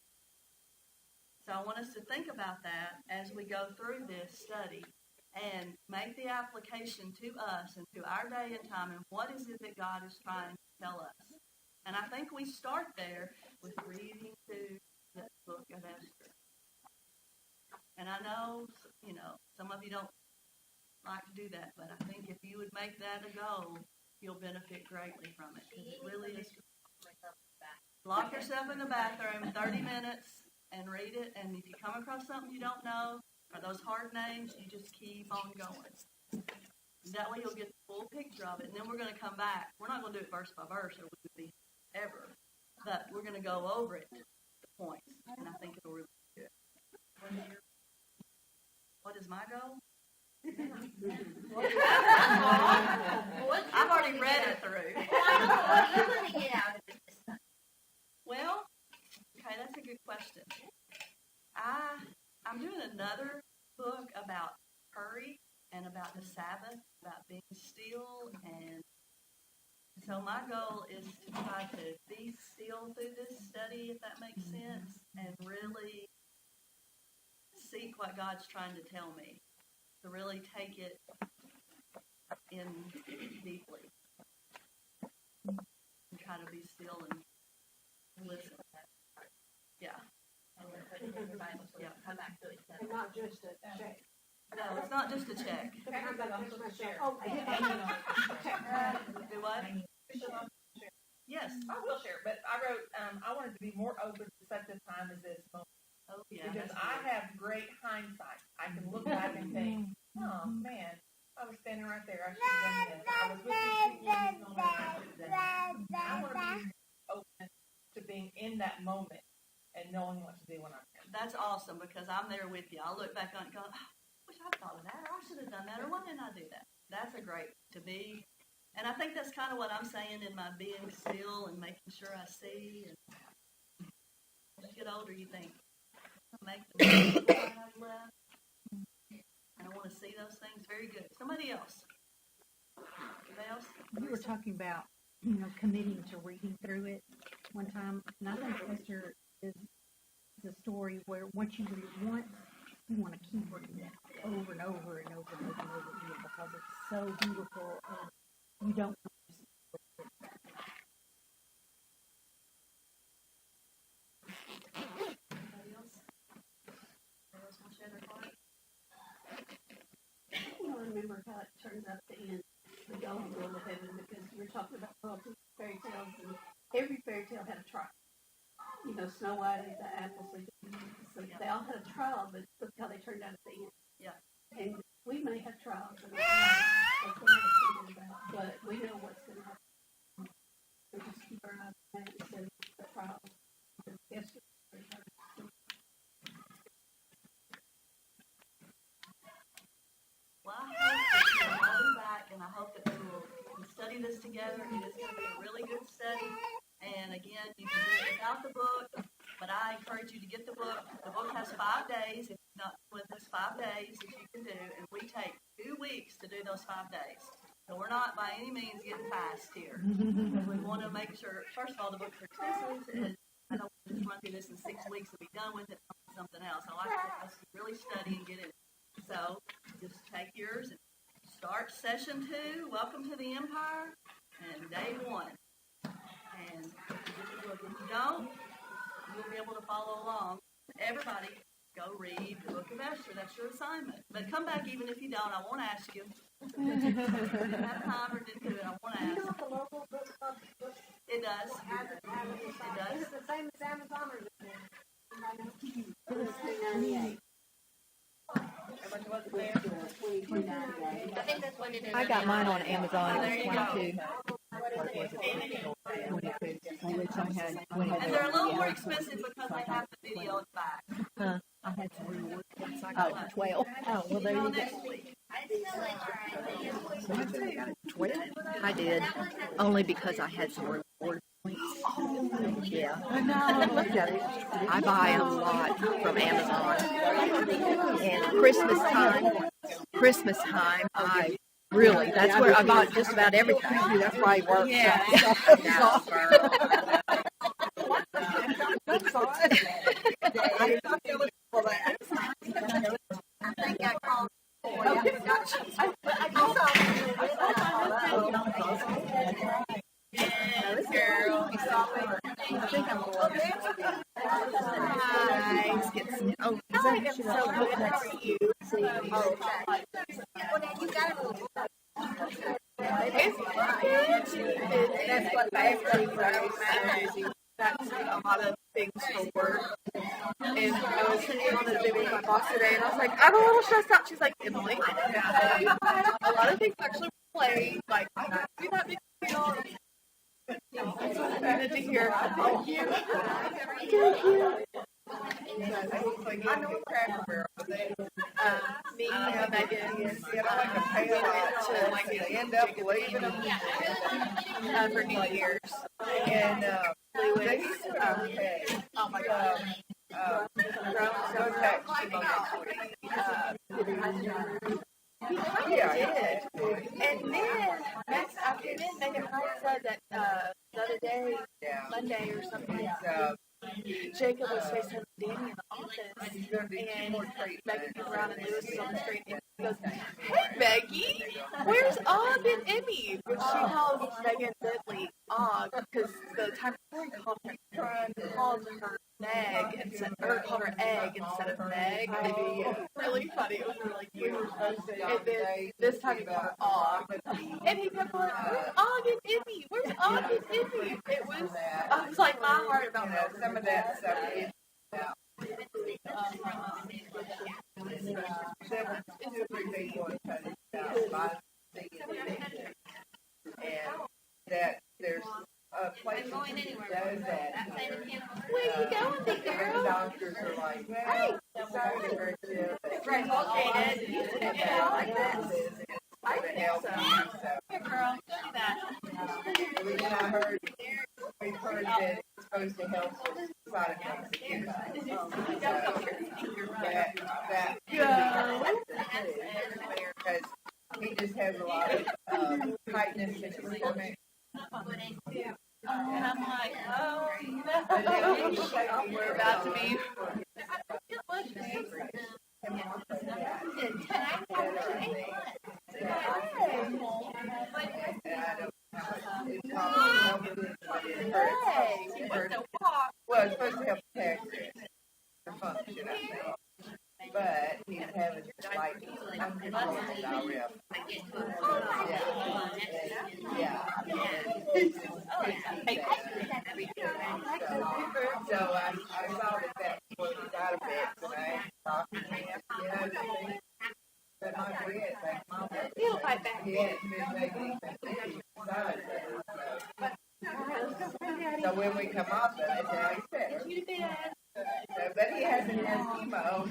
So I want us to think about that as we go through this study and make the application to us and to our day and time, and what is it that God is trying to tell us. And I think we start there with reading through the book of Esther. And I know, you know, some of you don't like to do that, but I think if you would make that a goal, you'll benefit greatly from it. Because it really is. Lock yourself in the bathroom 30 minutes and read it. And if you come across something you don't know, or those hard names, you just keep on going. That way you'll get the full picture of it. And then we're going to come back. We're not going to do it verse by verse, or we would be ever. But we're going to go over it, the points. And I think it'll really be good. What is my goal? I've already read it through. What are you gonna get out of it this time? Well, okay, that's a good question. I'm doing another book about hurry and about the Sabbath, about being still, and so my goal is to try to be still through this study, if that makes sense, and really seek what God's trying to tell me, to really take it in deeply and try to be still and listen. Yeah. And then put it in your Bible so Yeah. come back to it. And not just a check. No, it's not just a check. Pamela said I'm supposed to share. Oh, I didn't know. Do what? Yes. I will share, but I wrote, I wanted to be more open to such a time as this moment. Oh, yeah. Because that's I good. have great hindsight. I can look back and think, oh, man, I was standing right there. I should have done this. I was with these people in this moment. I should have done this. I want to be open to being in that moment and knowing what to do when I'm in. That's awesome because I'm there with you. I'll look back on it and go, oh, I wish I'd thought of that, or I should have done that, or why didn't I do that? That's a great to be. And I think that's kind of what I'm saying in my being still and making sure I see. And as you get older, you think, I'll make the most of what I've left. And I want to see those things. Very good. Somebody else. Anybody else? You were talking about, committing to reading through it one time, and I think Esther is a story where once you read it once, you want to keep reading it over and over and over and over and over again because it's so beautiful and you don't know. Anybody else? Anybody else want to share their heart? I don't remember how it turns out at the end, the going to heaven, because you were talking about fairy tales, and every fairy tale had a trial. Snow White and the apple, so they all had a trial, but look how they turned out at the end. Yeah. And we may have trials, and that's what I'm thinking about, but we know what's going to happen. We just keep our eyes on that instead of the trials. Well, I hope that you'll all be back, and I hope that we will study this together. It is going to be a really good study. And again, you can do it without the book, but I encourage you to get the book. The book has 5 days. If you're not with us, 5 days that you can do, and we take 2 weeks to do those 5 days. So we're not by any means getting fast here. We want to make sure, first of all, the books are expensive, and I don't want to just run through this in 6 weeks and be done with it on something else. I like us to really study and get it. So just take yours and start session 2. Welcome to the Empire, and day 1. And if you don't, you'll be able to follow along. Everybody, go read the Book of Esther. That's your assignment. But come back even if you don't. I won't ask you. If you didn't have time or didn't do it, I won't ask. the local book club It does. It does. Is it the same as Amazon or is it? It was $3.98. How much was it there? $22.98. I think that's what it is. I got mine on Amazon. There you go. 22. And they're a little more expensive because they have the video in the back. I had some rewards points. I got 12. Oh, well, there Till you go. next week. So I think I got 12. I did. Only because I had some reward points. Yeah. I know. Look at it. I buy a lot from Amazon. And Christmas time, I really, that's where I bought just about everything. That's why I work. Yeah. I think I called. Girl, I think I'm going. Nice. Oh, is that so good? How are you? Well, now you got a little. That's what everything matters. That's a lot of things for work. And I was sitting on the video with my boss today, and I was like, I'm a little stressed out. She's like, Emily, a lot of things actually play. Like, do not be deal. That's what I needed to hear. Thank you. Thank you. I know a Cracker Barrel, but me and Megan went to end up leaving them for New Year's. And Lewis, oh my God, go text yeah, I did. And then Megan said that the other day, Monday or something, Jacob was facing Danny in the office, and Megan came around and Lewis was on the street, and he goes, "Hey, Maggie, where's Og and Emmy?" Which she calls Megan Bentley Og, because the time before he called her Meg, or called her Egg instead of Meg. Really funny. It was really cute. And then this time he called Og, and he kept going, "Where's Og and Emmy? Where's Og and Emmy?" It was like my heart about some of that stuff is it's a pretty big one, about a lot of things, and that there's a place that does that. Where you going, big girl? Doctors are like, hey, sorry to hurt you. Right, okay, yeah, I like that. I think so. Here, girl, don't do that. We've heard that it's supposed to help with side effects of because he just has a lot of tightness in his stomach. And I'm like, oh, no. We're about to be. Well, it's supposed to help pancreas to function, I think. But he's having like uncontrollable diarrhea. So I saw that was out of it, and I talked to him. But my friend, like Mom, He'll fight back. he hadn't been making anything besides that. So when we come off of it, now he's better. But he hasn't had chemo.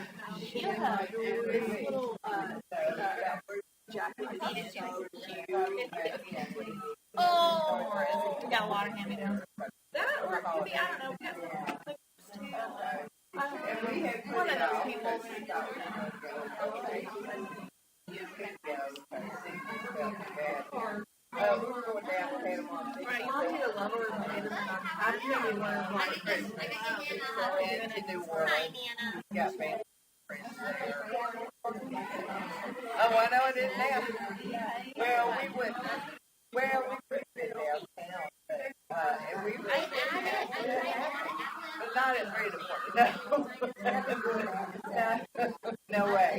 Oh, we got a lot of hand-me-downs. That or maybe, I don't know. And we had One of those people. We're going down to Panama City. Right, you want me to love her and I'm really learn what And to do work. Got family friends there. Oh, I know it is now. Well, we went downtown, and we were but not at Freedom. No. No way.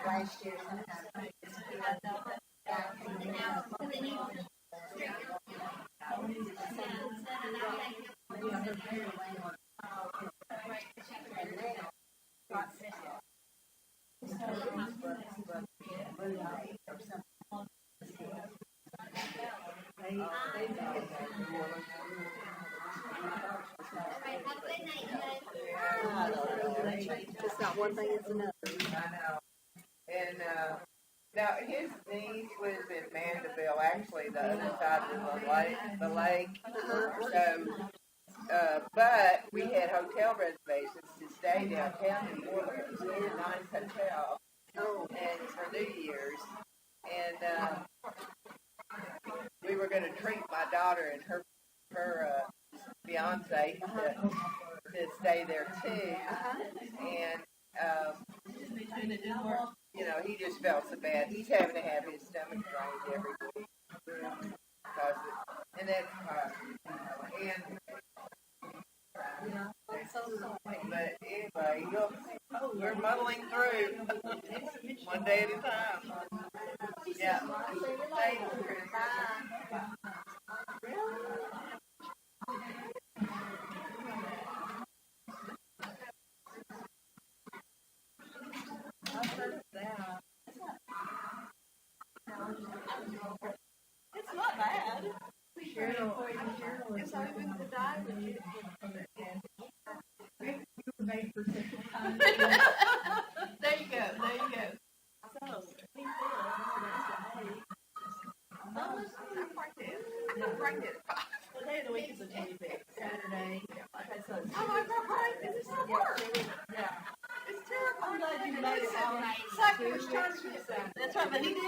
Last year, It's not one thing, it's another. I know. And now his niece lives in Mandeville, actually the other side of the lake. So, but we had hotel reservations to stay downtown in New Orleans. We had a nice hotel, and for New Year's, and we were going to treat my daughter and her fiance to stay there too, and. You know, he just felt so bad. He's having to have his stomach drained every week. And that's but anyway, we're muddling through one day at a time. Yeah. Thanks, Chris. It's not bad. It's always been the diet. There you go. So, I'm pregnant. The day of the week is a 25th. Saturday. Okay, so I'm like, right, this is not work. Yeah. It's terrible. I'm glad you made it out. That's right, but he did.